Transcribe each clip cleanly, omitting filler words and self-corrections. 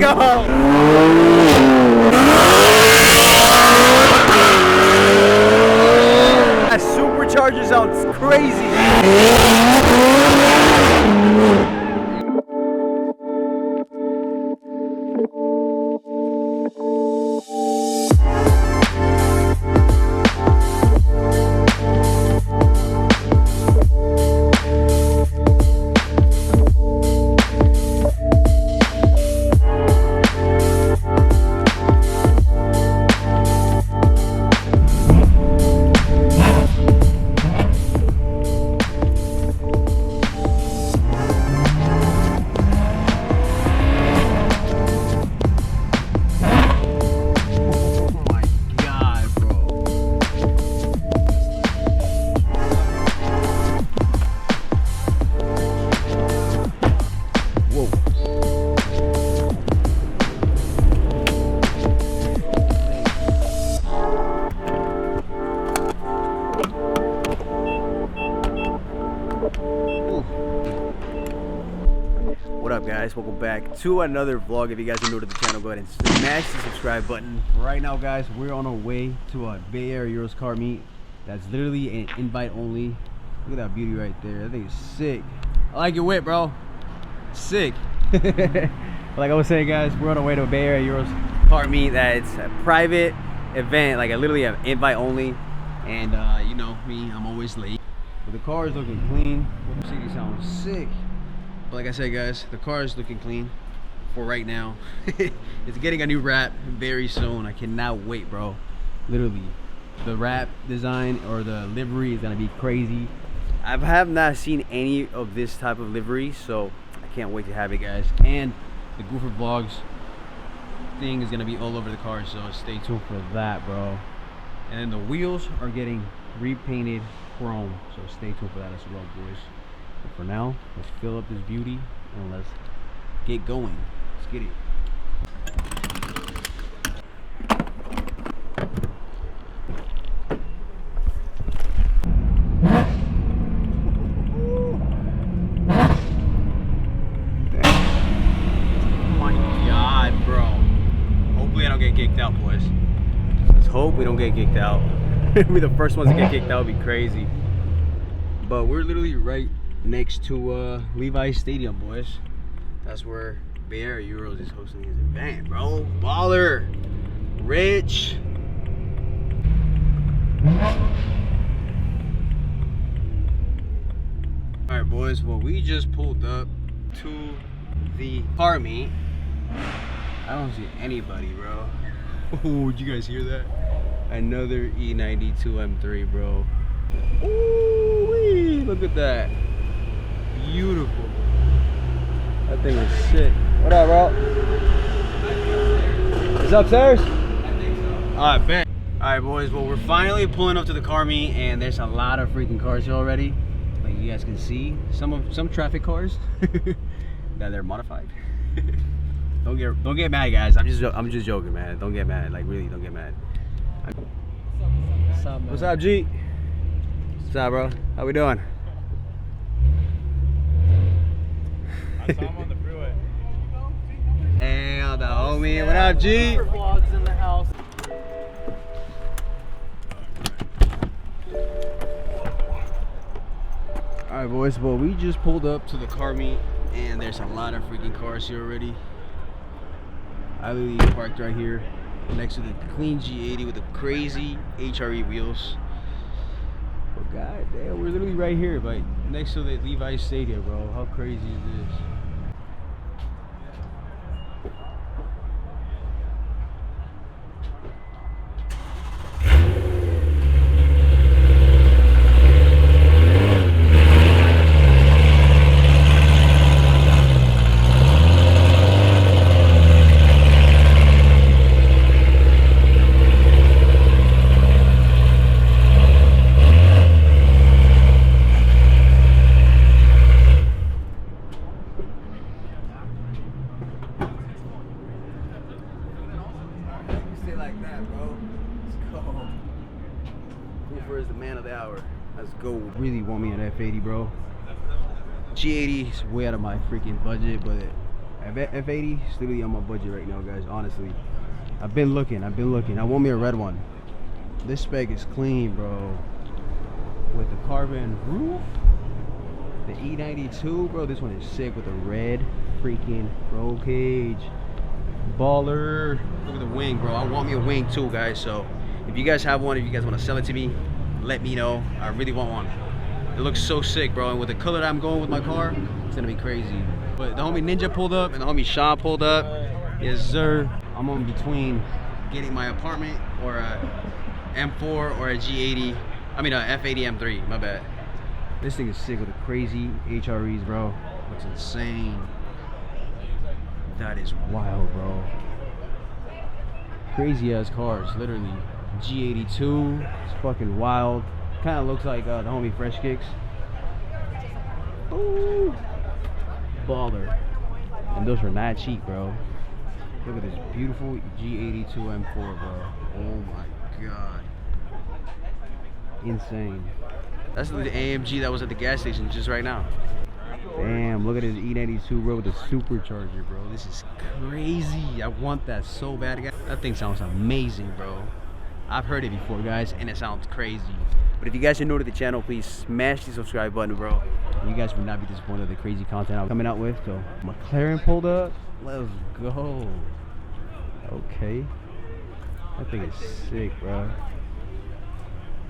go. That supercharger sounds crazy. What up, guys? Welcome back to another vlog. If you guys are new to the channel, go ahead and smash the subscribe button. Right now, guys, we're on our way to a Bay Area Euros car meet. That's literally an invite only. Look at that beauty right there. That thing is sick. I like your whip, bro. Sick. Like I was saying, guys, we're on our way to a Bay Area Euros car meet. That's a private event, like literally an invite only. And you know me, I'm always late. But the car is looking clean. The city sounds sick. But like I said, guys, the car is looking clean for right now. It's getting a new wrap very soon. I cannot wait, bro. Literally, the wrap design or the livery is gonna be crazy. I have not seen any of this type of livery, so I can't wait to have it, guys. And the Goofer Vlogs thing is gonna be all over the car, so stay tuned for that, bro. And the wheels are getting repainted chrome, so stay tuned for that as well, boys. But for now, let's fill up this beauty and let's get going. Let's get it. Oh my God, bro. Hopefully I don't get kicked out, boys. Let's hope we don't get kicked out. We're the first ones to get kicked out. Would be crazy. But we're literally right next to Levi's Stadium, boys. That's where Bay Area Euros is hosting his event, bro. Baller, rich. All right, boys. Well, we just pulled up to the car meet. I don't see anybody, bro. Oh, did you guys hear that? Another E92 M3, bro. Ooh, look at that. Beautiful. That thing is sick. What up, bro? It's upstairs? I think so. Alright, bet. Alright, boys. Well, we're finally pulling up to the car meet, and there's a lot of freaking cars here already. Like you guys can see, some traffic cars that they're modified. Don't get mad, guys. I'm just joking, man. Don't get mad. Like, really, don't get mad. What's up, man? What's up, G? What's up, bro? How we doing? I saw him on the freeway. Hey, the homie. What up, G? Vlogs in the house. Alright, boys. Well, we just pulled up to the car meet, and there's a lot of freaking cars here already. I literally parked right here next to the clean G80 with the crazy HRE wheels. But god damn, we're literally right here, like next to the Levi's Stadium, bro. How crazy is this? Like that, bro. Let's go. Cooper is the man of the hour. Let's go. Really want me an F80, bro. G80 is way out of my freaking budget, but F80 is literally on my budget right now, guys. Honestly, I've been looking. I want me a red one. This spec is clean, bro. With the carbon roof, the E92, bro. This one is sick with the red freaking roll cage. Baller. Look at the wing, bro. I want me a wing too, guys. So if you guys have one, if you guys want to sell it to me, let me know. I really want one. It looks so sick, bro. And with the color that I'm going with my car, it's gonna be crazy. But the homie Ninja pulled up and the homie Sean pulled up. Yes, sir. I'm in between getting my apartment or a M4 or a G80. I mean, a F80 M3. My bad. This thing is sick with the crazy HREs, bro. Looks insane. That is wild, bro. Crazy ass cars, literally. G82. It's fucking wild. Kind of looks like the homie Fresh Kicks. Ooh. Baller. And those are not cheap, bro. Look at this beautiful G82 M4, bro. Oh my god. Insane. That's the AMG that was at the gas station just right now. Damn, look at this E92, bro, with the supercharger, bro. This is crazy. I want that so bad, guys. That thing sounds amazing, bro. I've heard it before, guys, and it sounds crazy. But if you guys are new to the channel, please smash the subscribe button, bro. You guys will not be disappointed with the crazy content I'm coming out with. So, McLaren pulled up. Let's go. Okay. That thing is sick, bro.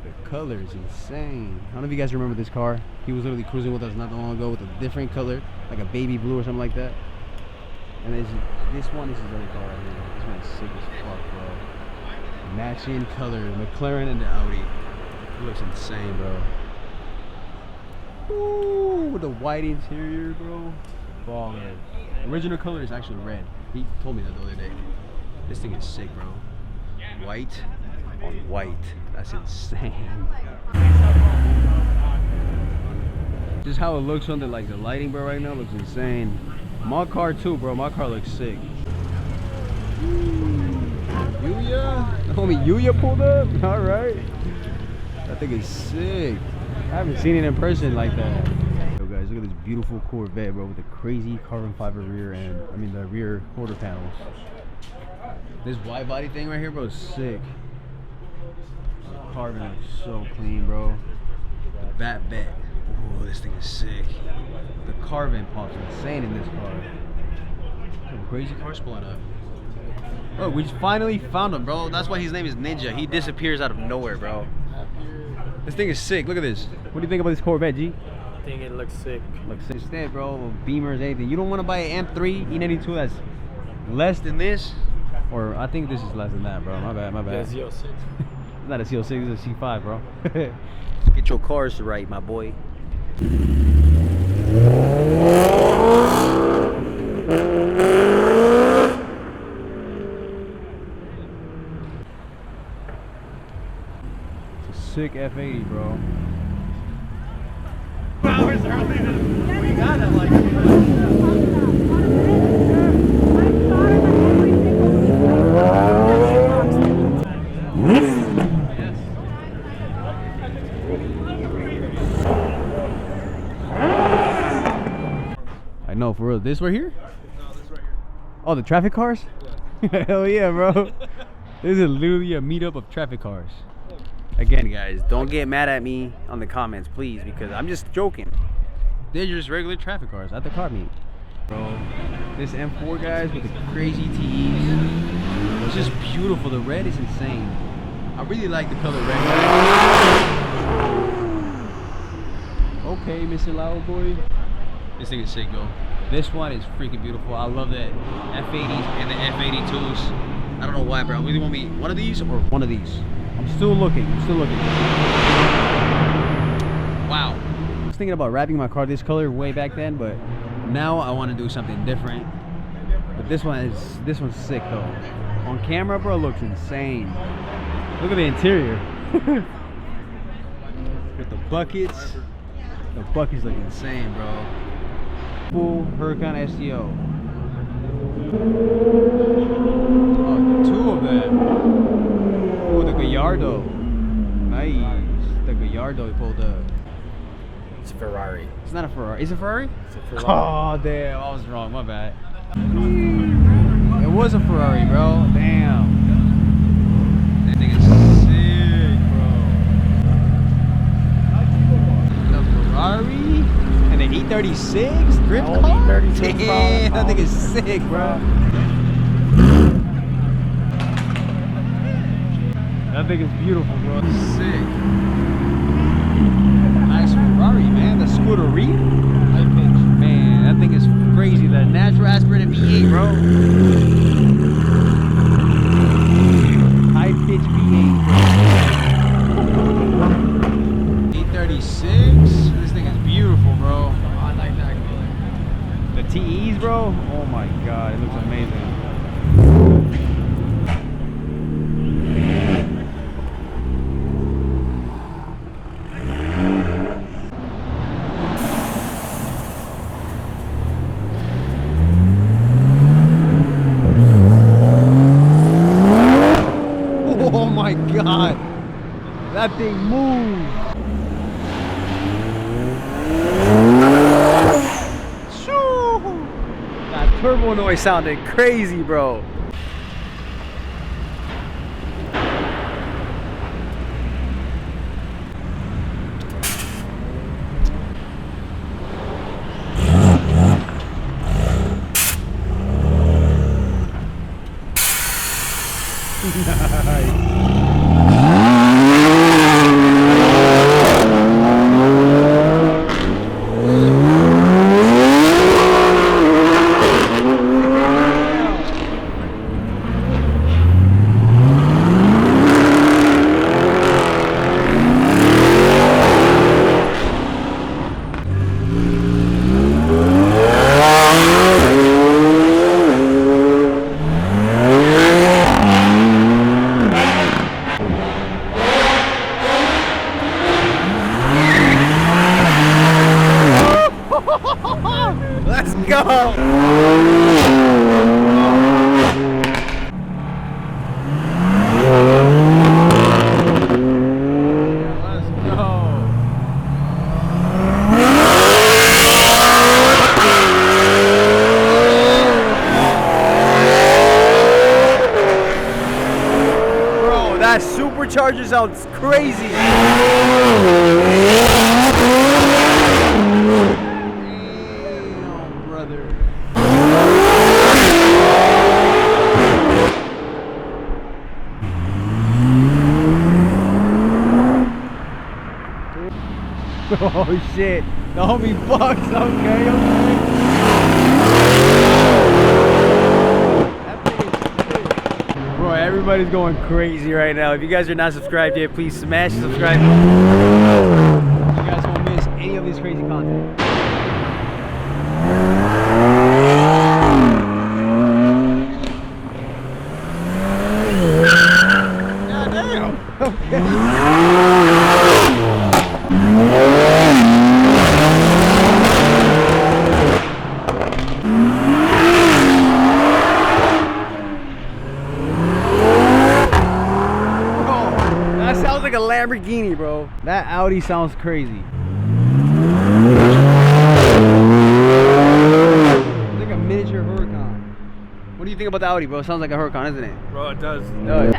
The color is insane. I don't know if you guys remember this car. He was literally cruising with us not that long ago with a different color, like a baby blue or something like that. And this one is his other car right here. This one is sick as fuck, bro. Matching color, McLaren and the Audi. It looks insane, bro. Ooh, with the white interior, bro. Baller. Original color is actually red. He told me that the other day. This thing is sick, bro. White on white. That's insane. Just how it looks under like the lighting, bro, right now looks insane. My car too, bro. My car looks sick. Yuya? Homie Yuya pulled up? Alright. That thing is sick. I haven't seen it in person like that. Yo guys, look at this beautiful Corvette, bro, with the crazy carbon fiber rear end. I mean the rear quarter panels. This wide body thing right here, bro, is sick. The carbon is so clean, bro. The bat. Oh, this thing is sick. The carbon pops insane in this car. Some crazy cars pulling up. Oh, we finally found him, bro. That's why his name is Ninja. He disappears out of nowhere, bro. This thing is sick. Look at this. What do you think about this Corvette, G? I think it looks sick. Looks sick. Instead, bro, Beamers, anything. You don't want to buy an M3 E92 that's less than this? Or I think this is less than that, bro. My bad. It's Z06. It's not a C06, it's a C5, bro. Get your cars right, my boy. It's a sick F80, bro. Hours early. We got it like. I know, for real. This right here? No, this right here. Oh, the traffic cars? Yeah. Hell yeah, bro. This is literally a meetup of traffic cars. Again, guys, don't get mad at me on the comments, please, because I'm just joking. They're just regular traffic cars at the car meet. Bro, this M4, guys, with the crazy TEs. It's just beautiful. The red is insane. I really like the color red. Okay, Mr. Loud Boy. This thing is sick, though. This one is freaking beautiful. I love that F80s and the F82s. I don't know why, bro. I really want me one of these or one of these. I'm still looking. Wow. I was thinking about wrapping my car this color way back then, but now I want to do something different. But this one's sick, though. On camera, bro, it looks insane. Look at the interior. With the buckets. The buckets look insane, bro. Full Huracan STO. Oh, two of them. Oh, the Gallardo. Nice. The Gallardo he pulled up. It's a Ferrari. It's not a Ferrari. Is it a Ferrari? It's a Ferrari. Oh, damn. I was wrong. My bad. It was a Ferrari, bro. Damn. That thing is sick, bro. The Ferrari and the E36 drift Old car. E36 Damn, that car. thing is sick, bro. That thing is beautiful, bro. Sick. Nice Ferrari, man. The Scuderia. Man, that thing is crazy. The natural aspirated V8, bro. High pitch V8. 836. This thing is beautiful, bro. I like that color. The TEs, bro. Oh my god, it looks amazing. Oh my god, that thing moved. Shoo. That turbo noise sounded crazy, bro. Let's go! Let's go! Bro, that supercharger sounds crazy! Damn, brother. Oh shit, the homie bucks, okay. Bro, everybody's going crazy right now. If you guys are not subscribed yet, please smash the subscribe button. You guys won't miss any of this crazy content. God damn. Okay. That sounds like a Lamborghini, bro. That Audi sounds crazy. It's like a miniature Huracan. What do you think about the Audi, bro? It sounds like a Huracan, isn't it? Bro, it does. It does.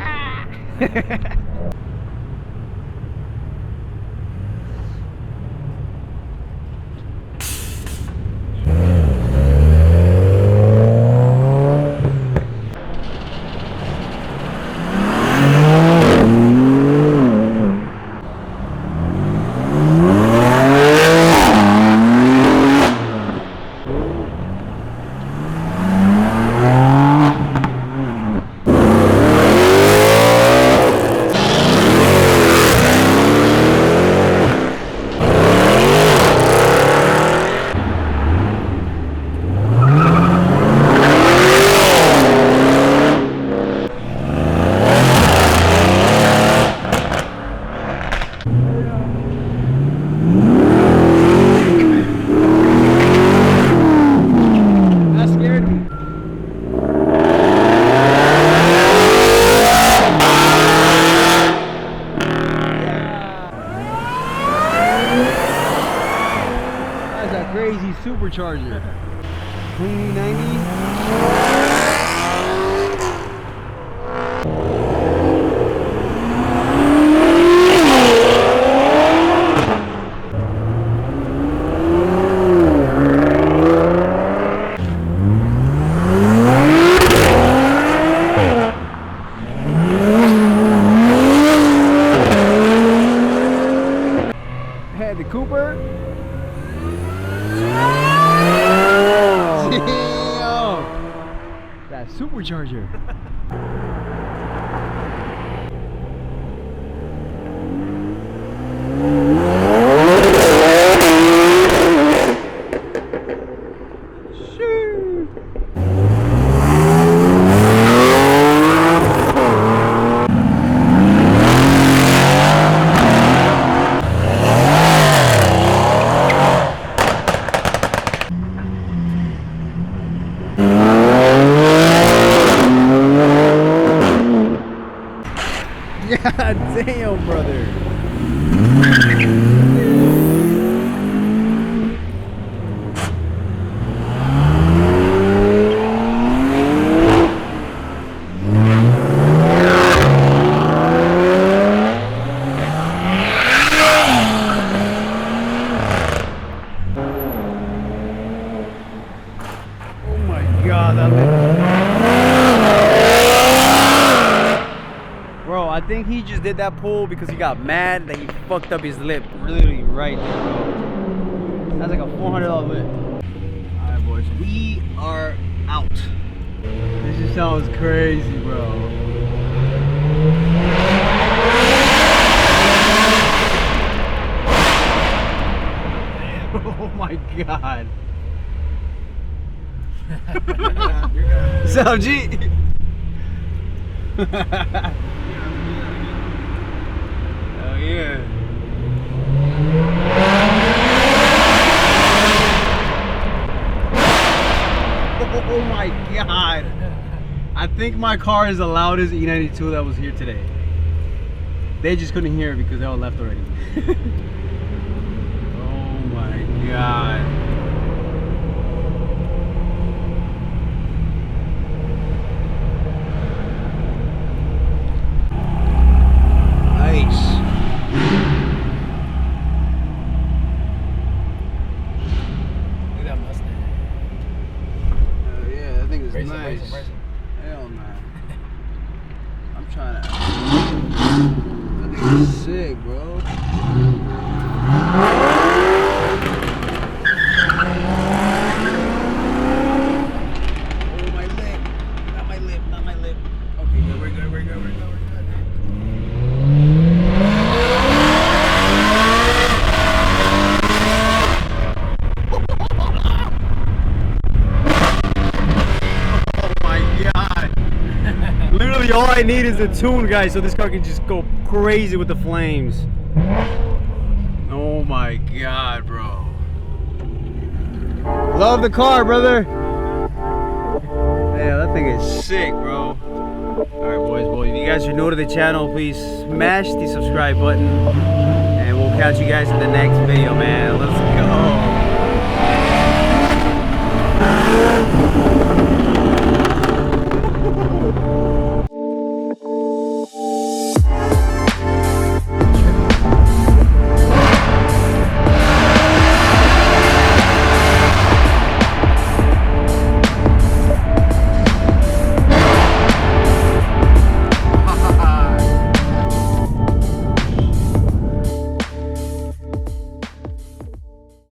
that supercharger. God damn, brother. Oh my God, that Bro, I think he just did that pull because he got mad that he fucked up his lip literally right there, bro. That's like a $400 lip. Alright, boys, we are out. This just sounds crazy, bro. Oh my God. What's up, G? Oh yeah. Oh my God. I think my car is the loudest E92 that was here today. They just couldn't hear it because they all left already. Oh my God. Nice. Look at that Mustang. Yeah, that thing is Race it, nice. race it, race it. Hell no. I'm trying to. That thing is sick, bro. Oh, my lip. Not my lip, not my lip. Okay, good, we're good, we're good, we're good, we're good. Literally all I need is a tune, guys, so this car can just go crazy with the flames. Oh my God, bro. Love the car, brother. Yeah, that thing is sick, bro. Alright, boys, if you guys are new to the channel, please smash the subscribe button. And we'll catch you guys in the next video, man. Let's go.